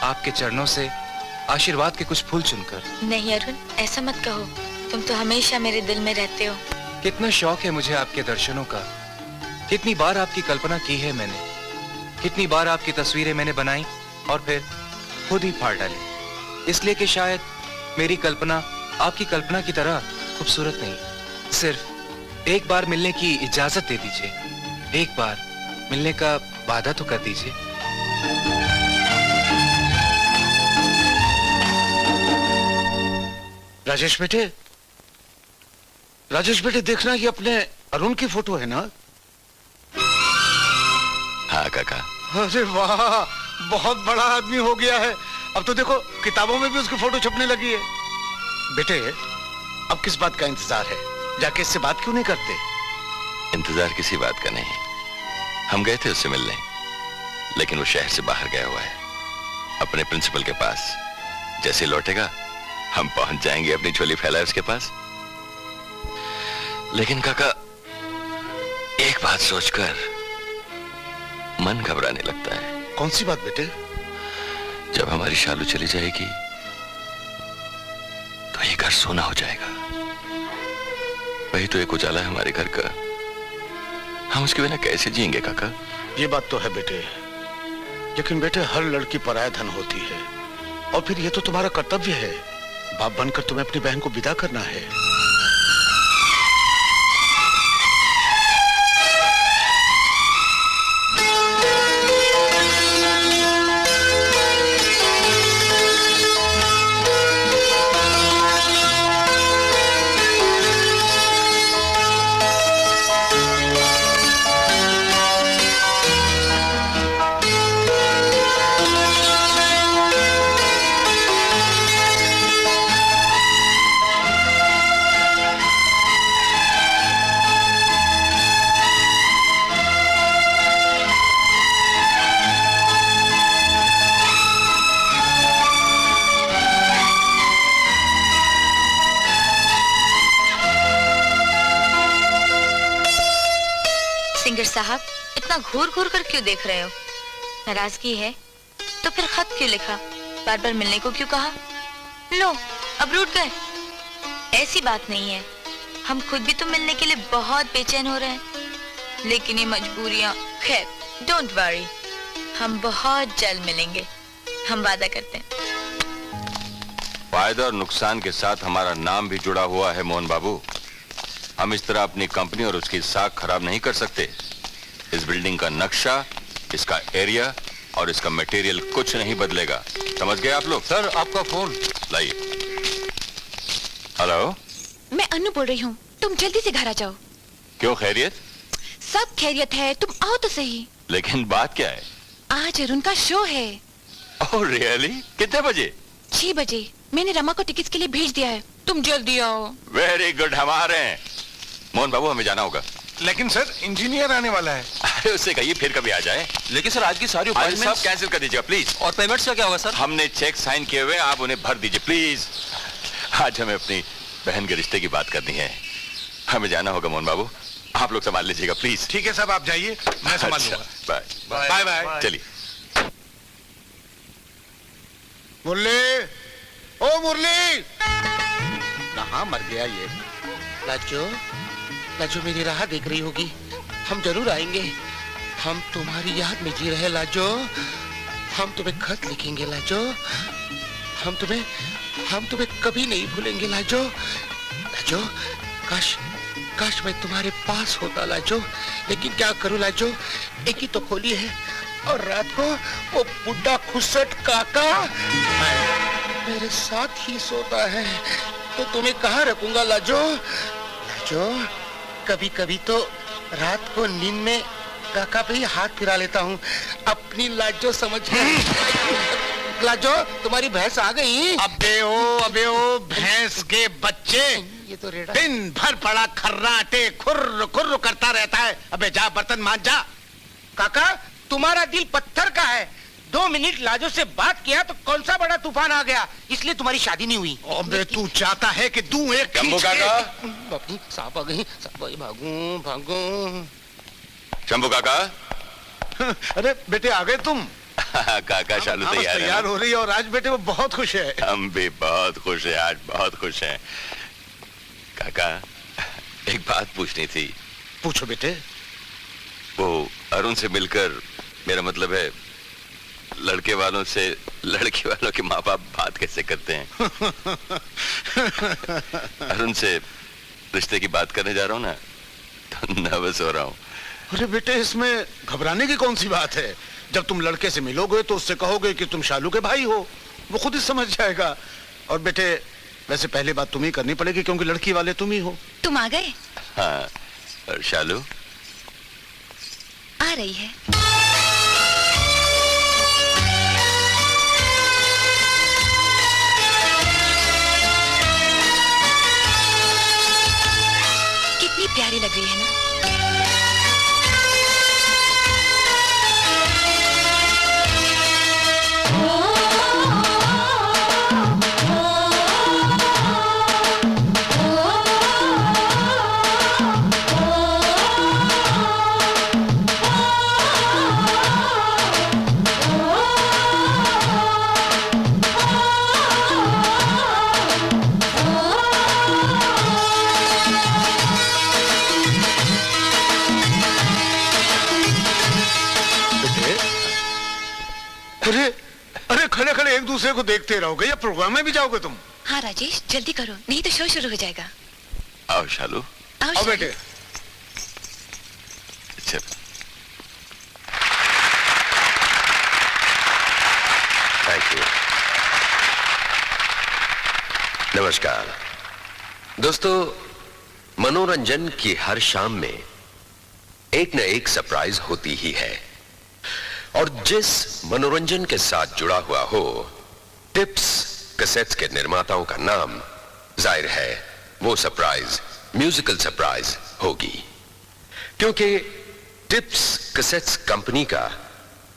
आपके चरणों से आशीर्वाद के कुछ फूल चुनकर। नहीं अरुण, ऐसा मत कहो, तुम तो हमेशा मेरे दिल में रहते हो। कितना शौक है मुझे आपके दर्शनों का। कितनी बार आपकी कल्पना की है मैंने, कितनी बार आपकी तस्वीरें मैंने बनाई और फिर खुद ही फाड़ डाली, इसलिए कि शायद मेरी कल्पना आपकी कल्पना की तरह खूबसूरत नहीं। सिर्फ एक बार मिलने की इजाजत दे दीजिए, एक बार मिलने का वादा तो कर दीजिए। राजेश बेटे, राजेश बेटे देखना, ये अपने अरुण की फोटो है ना? हाँ काका। अरे वाह, बहुत बड़ा आदमी हो गया है। अब तो देखो किताबों में भी उसकी फोटो छपने लगी है। बेटे, अब किस बात का इंतजार है? जाके इससे बात क्यों नहीं करते? इंतजार किसी बात का नहीं, हम गए थे उससे मिलने, लेकिन वो शहर से बाहर गया हुआ है, अपने प्रिंसिपल के पास। जैसे लौटेगा हम पहुंच जाएंगे अपनी झोली फैलाए उसके पास। लेकिन काका, एक बात सोचकर मन घबराने लगता है। कौन सी बात बेटे? जब हमारी शालू चली जाएगी तो ये घर सोना हो जाएगा। वही तो एक उजाला है हमारे घर का, हम उसके बिना कैसे जिएंगे काका? ये बात तो है बेटे, लेकिन बेटे हर लड़की पराया धन होती है, और फिर ये तो तुम्हारा कर्तव्य है बाप बनकर तुम्हें अपनी बहन को विदा करना है। सिंगर साहब, इतना घूर घूर कर क्यों देख रहे हो? नाराजगी है तो फिर खत क्यों लिखा? बार बार मिलने को क्यों कहा? लो, अब रूठ गए। ऐसी बात नहीं है, हम खुद भी तो मिलने के लिए बहुत बेचैन हो रहे हैं, लेकिन ये मजबूरियां। खैर, डोंट वरी, हम बहुत जल्द मिलेंगे, हम वादा करते हैं। फायदा और नुकसान के साथ हमारा नाम भी जुड़ा हुआ है मोहन बाबू। हम इस तरह अपनी कंपनी और उसकी साख खराब नहीं कर सकते। इस बिल्डिंग का नक्शा, इसका एरिया और इसका मटेरियल कुछ नहीं बदलेगा। समझ गए आप लोग? सर, आपका फोन लाइए। हेलो, मैं अनु बोल रही हूँ, तुम जल्दी से घर आ जाओ। क्यों, खैरियत? सब खैरियत है, तुम आओ तो सही। लेकिन बात क्या है? आज अरुण का शो है। Oh really? कितने बजे? 6 बजे। मैंने रमा को टिकट्स के लिए भेज दिया है, तुम जल्दी आओ। वेरी गुड, हम आ रहे हैं। मोहन बाबू, हमें जाना होगा। लेकिन सर, इंजीनियर आने वाला है। अरे उससे कहिए फिर कभी आ जाए। लेकिन सर, आज की सारी सब अपॉइंटमेंट्स कैंसिल कर दीजिएगा प्लीज। और पेमेंट्स का क्या होगा सर? हमने चेक साइन किए हुए, आप उन्हें भर दीजिए प्लीज। आज हमें अपनी बहन के रिश्ते की बात करनी है, हमें जाना होगा। मोहन बाबू, आप लोग संभाल लीजिएगा प्लीज। ठीक है साहब, आप जाइए, मैं संभाल लूंगा। Bye bye bye. चलिए। मुरली, ओ मुरली! कहाँ मर गया ये? लाजो, लाजो मेरी राह देख रही होगी। हम जरूर आएंगे, हम तुम्हारी याद में जी रहे लाजो। हम तुम्हें खत लिखेंगे लाजो, हम तुम्हें कभी नहीं भूलेंगे लाजो। लाजो, काश मैं तुम्हारे पास होता लाजो, लेकिन क्या करूं लाजो, एक ही तो खोली है और रात को वो बुढ़ा खुसट काका मेरे साथ ही सोता है, तो तुम्हें कहाँ रखूंगा लाजो। लाजो, कभी कभी तो रात को नींद में काका पे ही हाथ फिरा लेता हूँ, अपनी लाजो समझ कर। लाजो, तुम्हारी भैंस आ गई? अबे ओ भैंस के बच्चे, ये तो रेड़ा दिन भर पड़ा खर्राटे खुर्र खुर्र करता रहता है। अबे जा बर्तन मांज जा। काका, तुम्हारा दिल पत्थर का है। 2 मिनट लाजो से बात किया तो कौन सा बड़ा तूफान आ गया, इसलिए तुम्हारी शादी नहीं हुई। अबे तू चाहता है कि तू एक शंभू खींच के- काका, सांप आ गई, भागूं। शंभू काका। अरे बेटे, आ गए तुम? काका, शालू हाँ, बस तैयार तैयार है? हो रही है और आज बेटे वो बहुत खुश है। हम भी बहुत खुश हैं, आज बहुत खुश हैं। काका, एक बात पूछनी थी। पूछो बेटे। वो अरुण से मिलकर, मेरा मतलब है लड़के वालों से लड़की वालों के माँ बाप बात कैसे करते हैं? अरुण से रिश्ते की बात करने जा रहा हूँ ना, तो नर्वस हो रहा हूँ। अरे बेटे, इसमें घबराने की कौन सी बात है? जब तुम लड़के से मिलोगे तो उससे कहोगे कि तुम शालू के भाई हो, वो खुद ही समझ जाएगा। और बेटे, वैसे पहले बात तुम्हें करनी पड़ेगी क्योंकि लड़की वाले तुम ही हो। तुम आ गए? हाँ, और शालू आ रही है। कितनी प्यारी लग रही है ना? अरे खड़े खड़े एक दूसरे को देखते रहोगे या प्रोग्राम में भी जाओगे तुम? हाँ राजेश, जल्दी करो, नहीं तो शो शुरू हो जाएगा। आओ शालू। आओ बेटे। चल। Thank you. नमस्कार दोस्तों, मनोरंजन की हर शाम में एक न एक सरप्राइज होती ही है, और जिस मनोरंजन के साथ जुड़ा हुआ हो, टिप्स कैसेट्स के निर्माताओं का नाम जाहिर है वो सरप्राइज म्यूजिकल सरप्राइज होगी, क्योंकि टिप्स कैसेट्स कंपनी का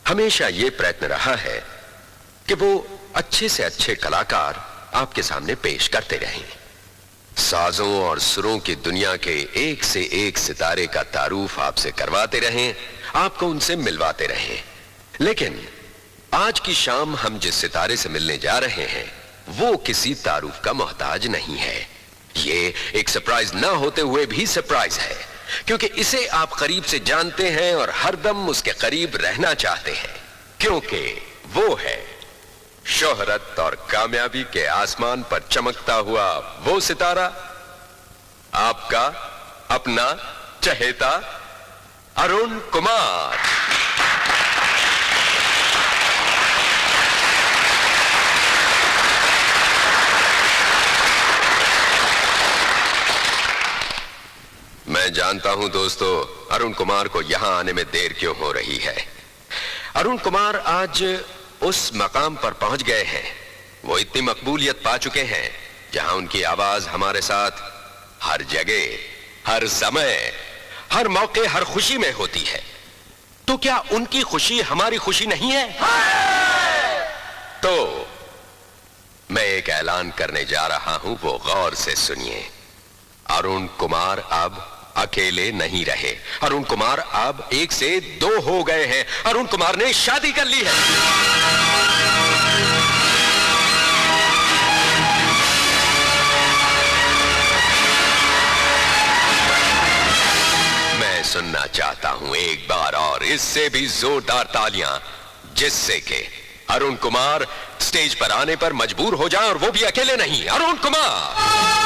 हमेशा ये प्रयत्न रहा है कि वो अच्छे से अच्छे कलाकार आपके सामने पेश करते रहें, साजों और सुरों की दुनिया के एक से एक सितारे का तारुफ आपसे करवाते रहें, आपको उनसे मिलवाते रहें। लेकिन आज की शाम हम जिस सितारे से मिलने जा रहे हैं वो किसी तारुफ का मोहताज नहीं है। ये एक सरप्राइज ना होते हुए भी सरप्राइज है, क्योंकि इसे आप करीब से जानते हैं और हरदम उसके करीब रहना चाहते हैं, क्योंकि वो है शोहरत और कामयाबी के आसमान पर चमकता हुआ वो सितारा, आपका अपना चहेता अरुण कुमार। मैं जानता हूं दोस्तों, अरुण कुमार को यहां आने में देर क्यों हो रही है। अरुण कुमार आज उस मकाम पर पहुंच गए हैं, वो इतनी मकबूलियत पा चुके हैं जहां उनकी आवाज हमारे साथ हर जगह, हर समय, हर मौके, हर खुशी में होती है। तो क्या उनकी खुशी हमारी खुशी नहीं है? तो मैं एक ऐलान करने जा रहा हूं, वो गौर से सुनिए। अरुण कुमार अब अकेले नहीं रहे, अरुण कुमार अब 1 से 2 हो गए हैं। अरुण कुमार ने शादी कर ली है। मैं सुनना चाहता हूं एक बार और इससे भी जोरदार तालियां, जिससे कि अरुण कुमार स्टेज पर आने पर मजबूर हो जाए, और वो भी अकेले नहीं। अरुण कुमार।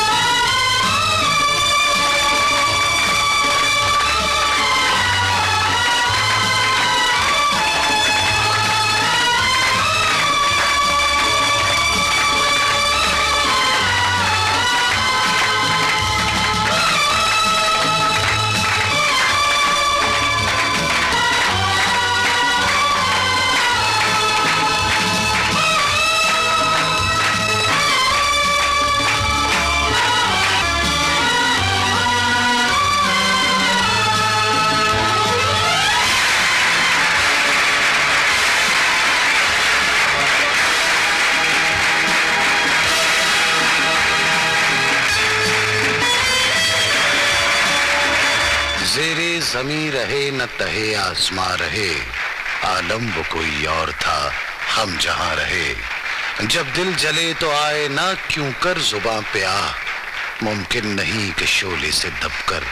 ज़ेरे ज़मीं रहे न तहे आसमां रहे, आलम वो कोई और था हम जहां रहे। जब दिल जले तो आए ना क्यों कर जुबां पे आ, मुमकिन नहीं कि शोले से दबकर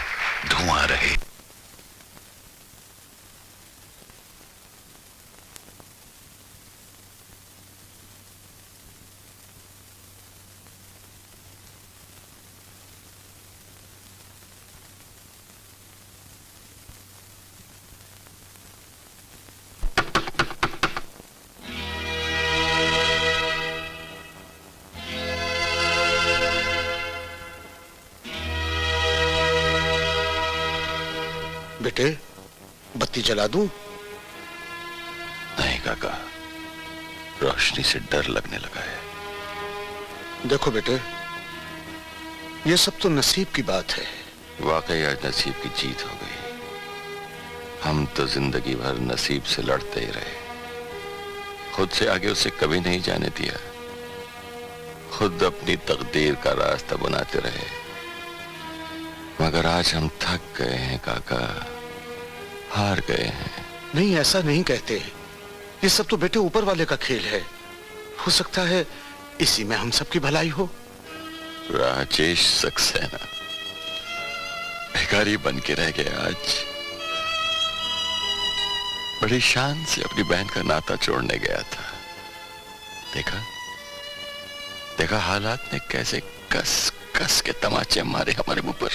धुआं रहे। बेटे, बत्ती जला दूं? नहीं काका, रोशनी से डर लगने लगा है। देखो बेटे, ये सब तो नसीब की बात है। वाकई आज नसीब की जीत हो गई। हम तो जिंदगी भर नसीब से लड़ते ही रहे, खुद से आगे उसे कभी नहीं जाने दिया, खुद अपनी तकदीर का रास्ता बनाते रहे। मगर आज हम थक गए हैं काका, हार गए हैं। नहीं, ऐसा नहीं कहते। ये सब तो बेटे ऊपर वाले का खेल है। हो सकता है इसी में हम सबकी भलाई हो। राजेश सक्सेना भिखारी बन के रह गया आज। बड़ी शान से अपनी बहन का नाता जोड़ने गया था, देखा देखा हालात ने कैसे कस कस के तमाचे मारे हमारे मुंह पर।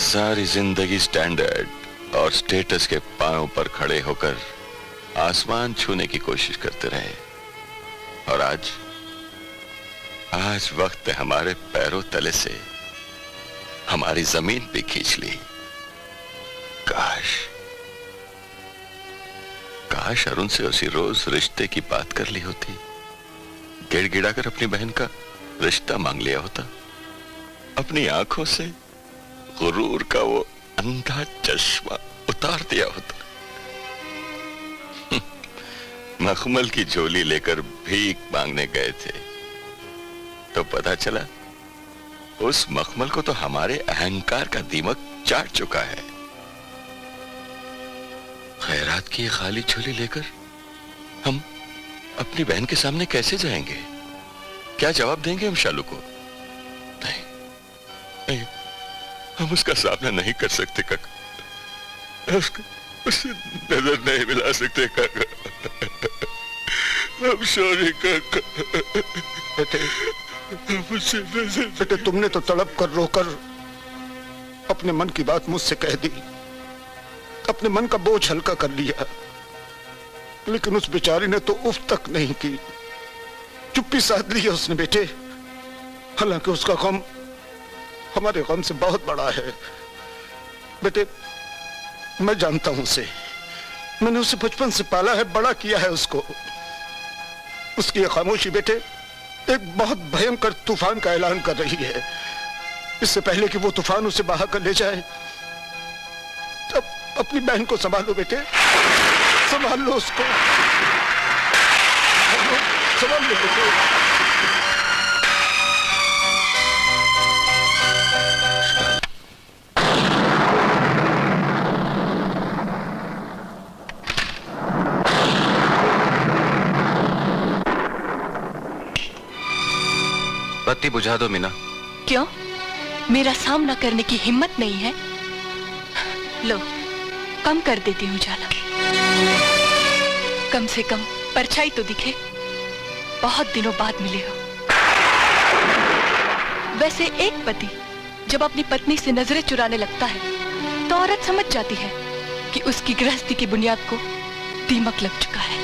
सारी जिंदगी स्टैंडर्ड और स्टेटस के पांव पर खड़े होकर आसमान छूने की कोशिश करते रहे, और आज वक्त ने हमारे पैरों तले से हमारी जमीन भी खींच ली। काश अरुण से उसी रोज रिश्ते की बात कर ली होती, गिड़गिड़ाकर अपनी बहन का रिश्ता मांग लिया होता, अपनी आंखों से गुरूर का वो अंधा चश्मा उतार दिया होता। मखमल की झोली लेकर भीख मांगने गए थे तो पता चला उस मखमल को तो हमारे अहंकार का दीमक चाट चुका है। खैरात की ये खाली झोली लेकर हम अपनी बहन के सामने कैसे जाएंगे? क्या जवाब देंगे हम शालू को? नहीं, नहीं, हम उसका सामना नहीं कर सकते काका। उससे नजर नहीं मिला सकते काका। I'm sorry काका। बेटे तुमने तो तड़प कर रोकर अपने मन की बात मुझसे कह दी, अपने मन का बोझ हल्का कर लिया, लेकिन उस बेचारी ने तो उफ तक नहीं की, चुप्पी साध ली है उसने बेटे। हालांकि उसका गम हमारे गम से बहुत बड़ा है। बेटे मैं जानता हूं उसे, मैंने उसे बचपन से पाला है, बड़ा किया है उसको। उसकी खामोशी बेटे एक बहुत भयंकर तूफान का ऐलान कर रही है। इससे पहले कि वो तूफान उसे बहा कर ले जाए, तब अपनी बहन को संभालो बेटे, संभाल लो उसको, संभाल लो बेटे। बत्ती बुझा दो मीना। क्यों? मेरा सामना करने की हिम्मत नहीं है? लो कम कर देती हूँ उजाला, कम से कम परछाई तो दिखे। बहुत दिनों बाद मिले हो। वैसे एक पति जब अपनी पत्नी से नजरें चुराने लगता है तो औरत समझ जाती है कि उसकी गृहस्थी की बुनियाद को दीमक लग चुका है।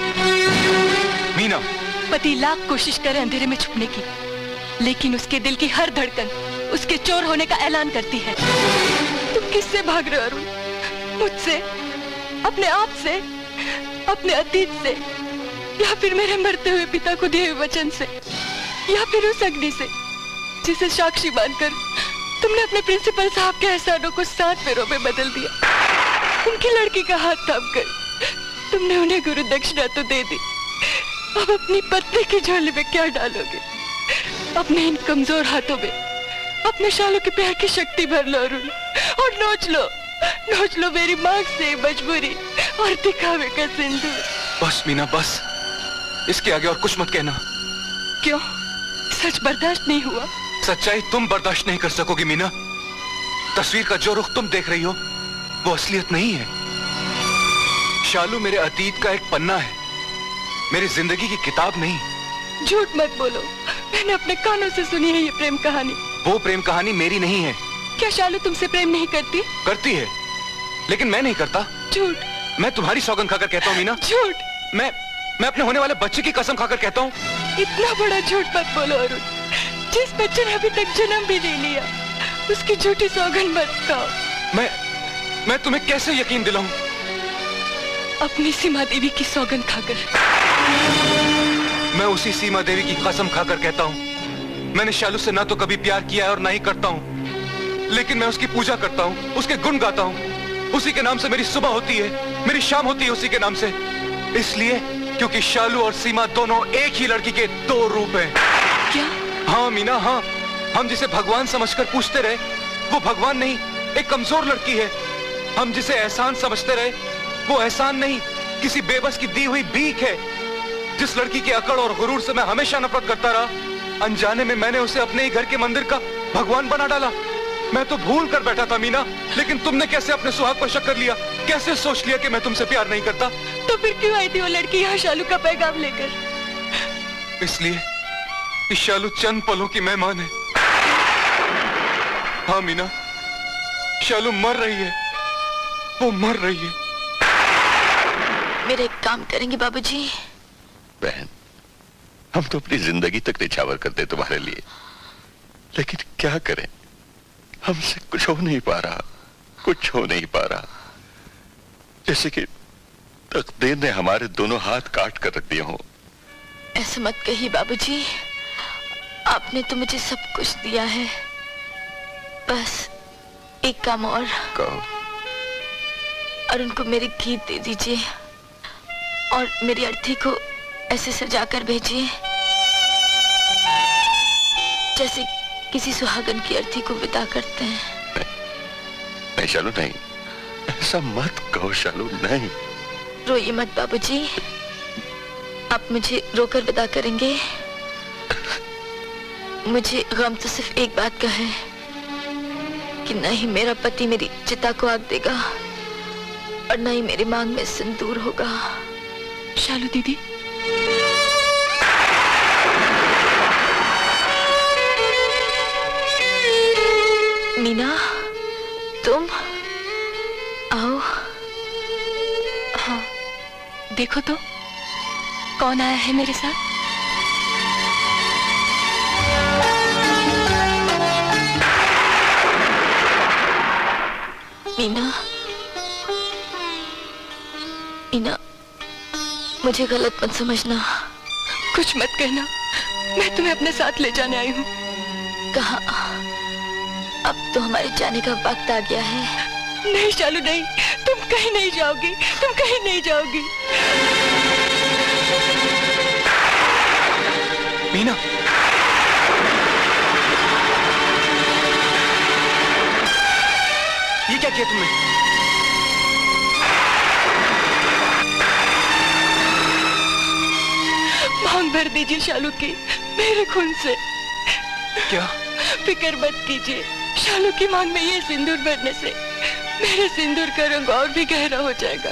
मीना, पति लाख कोशिश करे अंधेरे में छुपने की, लेकिन उसके दिल की हर धड़कन उसके चोर होने का ऐलान करती है। तुम किससे भाग रहे हो अरुण? मुझसे, अपने आप से, अपने अतीत से, या फिर मेरे मरते हुए पिता को दिए हुए वचन से, या फिर उस अग्नि से जिसे साक्षी मानकर तुमने अपने प्रिंसिपल साहब के एहसानों को 7 फेरों में बदल दिया। उनकी लड़की का हाथ थामकर तुमने उन्हें गुरु दक्षिणा तो दे दी, अब अपनी पत्नी की झोली में क्या डालोगे? अपने इन कमजोर हाथों में अपने शालू के प्यार की शक्ति भर लो अरुण, और नोच लो मेरी मांग से मजबूरी और दिखावे का सिंदूर। बस मीना बस, इसके आगे और कुछ मत कहना। क्यों? सच बर्दाश्त नहीं हुआ? सच्चाई तुम बर्दाश्त नहीं कर सकोगी मीना। तस्वीर का जो रुख तुम देख रही हो वो असलियत नहीं है। शालू मेरे अतीत का एक पन्ना है, मेरी जिंदगी की किताब नहीं। झूठ मत बोलो, मैंने अपने कानों से सुनी है ये प्रेम कहानी। वो प्रेम कहानी मेरी नहीं है। क्या शालू तुमसे प्रेम नहीं करती? करती है, लेकिन मैं नहीं करता। झूठ। मैं तुम्हारी सौगंध खाकर कहता हूँ मीना। झूठ। मैं अपने होने वाले बच्चे की कसम खाकर कहता हूँ। इतना बड़ा झूठ मत बोलो अरुण, जिस बच्चे ने अभी तक जन्म भी नहीं लिया उसकी झूठी सौगंध मत खाओ। मैं तुम्हें कैसे यकीन दिलाऊं? अपनी सीमा देवी की सौगंध खाकर। मैं उसी सीमा देवी की कसम खाकर कहता हूँ, मैंने शालू से ना तो कभी प्यार किया है और ना ही करता हूँ, लेकिन मैं उसकी पूजा करता हूँ, उसके गुण गाता हूँ। उसी के नाम से मेरी सुबह होती है, मेरी शाम होती है उसी के नाम से। इसलिए क्योंकि शालू और सीमा दोनों एक ही लड़की के 2 रूप हैं। क्या? हाँ मीना हाँ, हम जिसे भगवान समझकर पूछते रहे वो भगवान नहीं, एक कमजोर लड़की है। हम जिसे एहसान समझते रहे वो एहसान नहीं, किसी बेबस की दी हुई भीख है। जिस लड़की के अकड़ और गुरूर से मैं हमेशा नफरत करता रहा, अनजाने में मैंने उसे अपने ही घर के मंदिर का भगवान बना डाला। मैं तो भूल कर बैठा था मीना, लेकिन तुमने कैसे अपने सुहाग पर शक कर लिया? कैसे सोच लिया कि मैं तुमसे प्यार नहीं करता? तो फिर क्यों आई थी वो लड़की यहाँ शालू का पैगाम लेकर? इसलिए कि शालू चंद पलों की मेहमान है। हाँ मीना, शालू मर रही है, वो मर रही है। मेरे एक काम करेंगे बाबूजी? बहन, हम तो अपनी जिंदगी तक निछावर करते तुम्हारे लिए, लेकिन क्या करें, हमसे कुछ हो नहीं पा रहा, कुछ हो नहीं पा रहा। जैसे कि तकदीर ने हमारे दोनों हाथ काट कर रख दिए हों। ऐसा मत कहिए बाबूजी, आपने तो मुझे सब कुछ दिया है। बस एक काम और। कहो। अरुण को मेरे गीत दे दीजिए और मेरी अर्थी को ऐसे सजाकर भेजिए जैसे किसी सुहागन की अर्थी को विदा करते हैं। नहीं शालू, नहीं, ऐसा मत कहो शालू, नहीं। रोइए मत बाबूजी, आप मुझे रोकर विदा करेंगे। मुझे गम तो सिर्फ एक बात का है कि न ही मेरा पति मेरी चिता को आग देगा और न ही मेरी मांग में सिंदूर होगा। शालू दीदी। मीना, तुम आओ। हाँ, देखो तो कौन आया है मेरे साथ। मीना, मीना, मुझे गलत मत समझना। कुछ मत कहना, मैं तुम्हें अपने साथ ले जाने आई हूँ। कहाँ? अब तो हमारे जाने का वक्त आ गया है। नहीं शालू, नहीं, तुम कहीं नहीं जाओगी, तुम कहीं नहीं जाओगी। मीना, ये क्या किया तुमने? मांग भर दीजिए शालू की मेरे खून से। क्या? फिक्र मत कीजिए, शालू की मांग में ये सिंदूर भरने से मेरे सिंदूर का रंग और भी गहरा हो जाएगा।